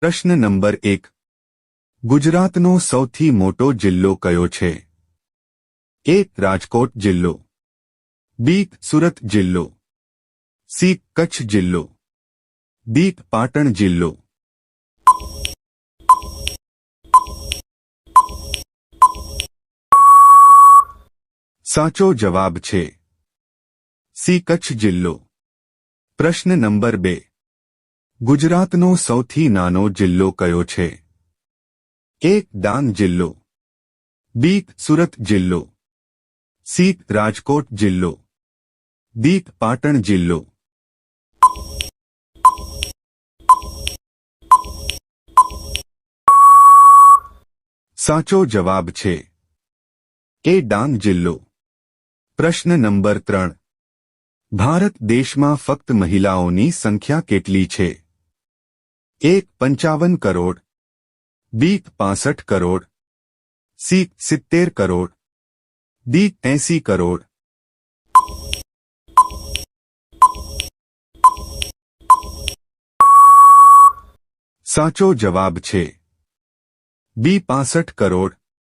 પ્રશ્ન નંબર 1. ગુજરાતનો સૌથી મોટો જિલ્લો કયો છે? એ. રાજકોટ જિલ્લો, બી. સુરત જિલ્લો, સી. કચ્છ જિલ્લો, ડી. પાટણ જિલ્લો. સાચો જવાબ છે સી. કચ્છ જિલ્લો. પ્રશ્ન નંબર 2. ગુજરાતનો સૌથી નાનો જિલ્લો કયો છે? એ. ડાંગ જિલ્લો, બી. સુરત જિલ્લો, સી. રાજકોટ જિલ્લો, ડી. પાટણ જિલ્લો. સાચો જવાબ છે એ. ડાંગ જિલ્લો. પ્રશ્ન નંબર 3. ભારત દેશમાં ફક્ત મહિલાઓની સંખ્યા કેટલી છે? એ. 55 કરોડ, બી. 65 કરોડ, સી. 70 કરોડ, ડી. 80 કરોડ. સાચો જવાબ છે બી. 65 કરોડ.